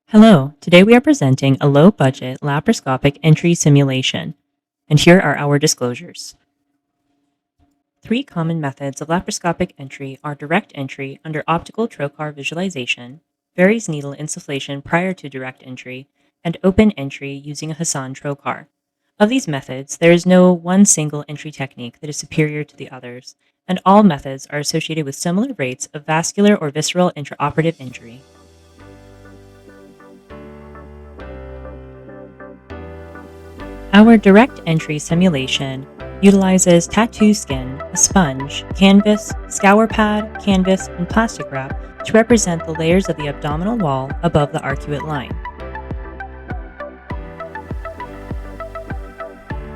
Hello, today we are presenting a low-budget laparoscopic entry simulation, and here are our disclosures. Three common methods of laparoscopic entry are direct entry under optical trocar visualization, Very's needle insufflation prior to direct entry, and open entry using a Hassan trocar. Of these methods, there is no one single entry technique that is superior to the others, and all methods are associated with similar rates of vascular or visceral intraoperative injury. Our direct entry simulation utilizes tattoo skin, a sponge, canvas, scour pad, canvas, and plastic wrap to represent the layers of the abdominal wall above the arcuate line.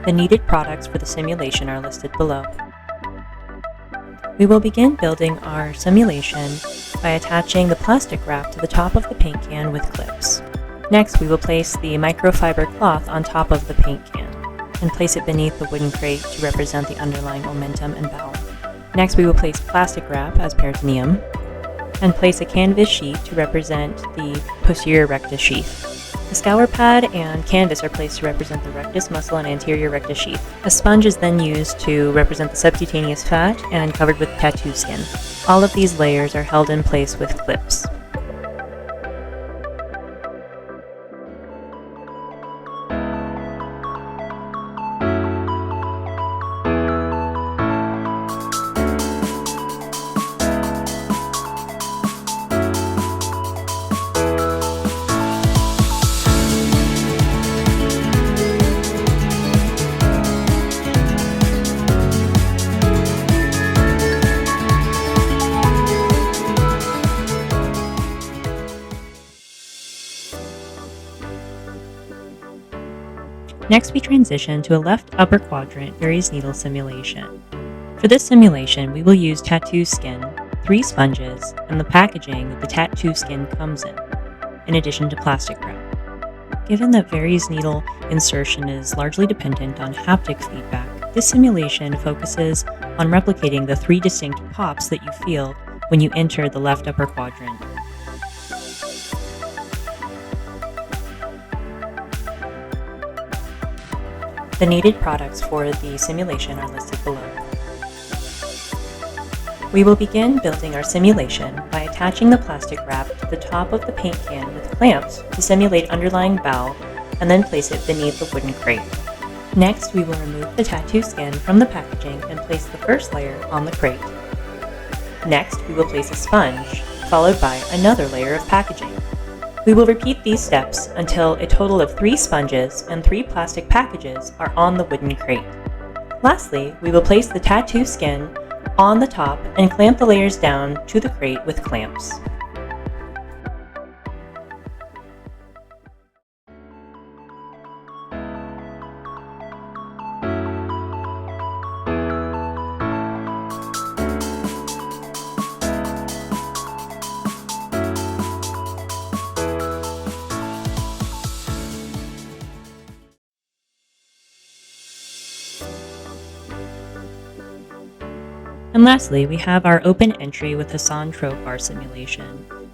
The needed products for the simulation are listed below. We will begin building our simulation by attaching the plastic wrap to the top of the paint can with clips. Next, we will place the microfiber cloth on top of the paint can and place it beneath the wooden crate to represent the underlying omentum and bowel. Next, we will place plastic wrap as peritoneum and place a canvas sheet to represent the posterior rectus sheath. The scour pad and canvas are placed to represent the rectus muscle and anterior rectus sheath. A sponge is then used to represent the subcutaneous fat and covered with tattoo skin. All of these layers are held in place with clips. Next, we transition to a left upper quadrant Very's needle simulation. For this simulation, we will use tattoo skin, 3 sponges, and the packaging that the tattoo skin comes in addition to plastic wrap. Given that Very's needle insertion is largely dependent on haptic feedback, this simulation focuses on replicating the 3 distinct pops that you feel when you enter the left upper quadrant. The needed products for the simulation are listed below. We will begin building our simulation by attaching the plastic wrap to the top of the paint can with clamps to simulate underlying bowel and then place it beneath the wooden crate. Next, we will remove the tattoo skin from the packaging and place the first layer on the crate. Next, we will place a sponge, followed by another layer of packaging. We will repeat these steps until a total of 3 sponges and 3 plastic packages are on the wooden crate. Lastly, we will place the tattoo skin on the top and clamp the layers down to the crate with clamps. And lastly, we have our open entry with Hassan trocar simulation,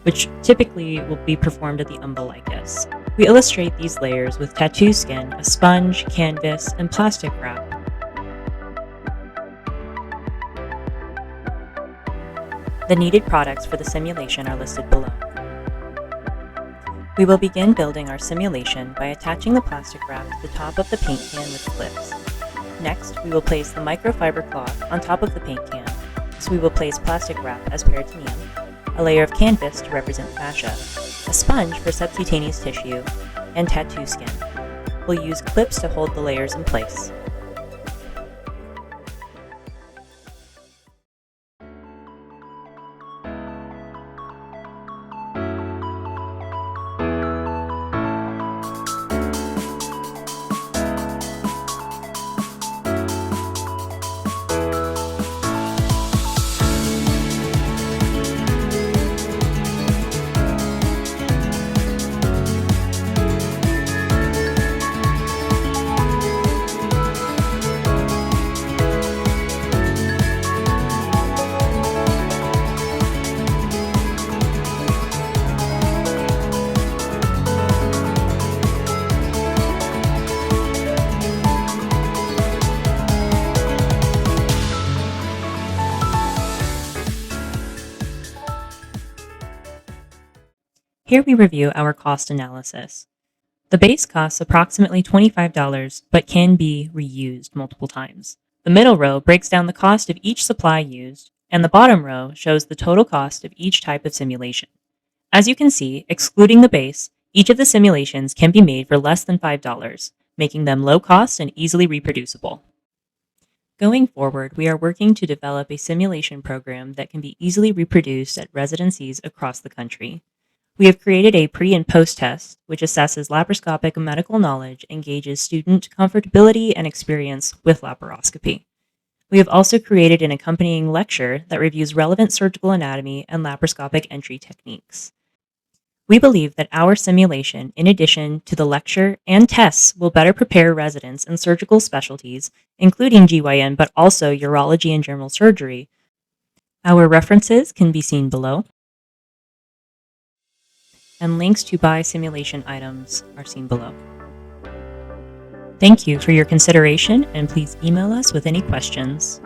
which typically will be performed at the umbilicus. We illustrate these layers with tattoo skin, a sponge, canvas, and plastic wrap. The needed products for the simulation are listed below. We will begin building our simulation by attaching the plastic wrap to the top of the paint can with clips. Next, we will place the microfiber cloth on top of the paint can, so we will place plastic wrap as peritoneum, a layer of canvas to represent fascia, a sponge for subcutaneous tissue, and tattoo skin. We'll use clips to hold the layers in place. Here we review our cost analysis. The base costs approximately $25, but can be reused multiple times. The middle row breaks down the cost of each supply used, and the bottom row shows the total cost of each type of simulation. As you can see, excluding the base, each of the simulations can be made for less than $5, making them low cost and easily reproducible. Going forward, we are working to develop a simulation program that can be easily reproduced at residencies across the country. We have created a pre- and post-test, which assesses laparoscopic medical knowledge and gauges student comfortability and experience with laparoscopy. We have also created an accompanying lecture that reviews relevant surgical anatomy and laparoscopic entry techniques. We believe that our simulation, in addition to the lecture and tests, will better prepare residents in surgical specialties, including GYN, but also urology and general surgery. Our references can be seen below, and links to buy simulation items are seen below. Thank you for your consideration, and please email us with any questions.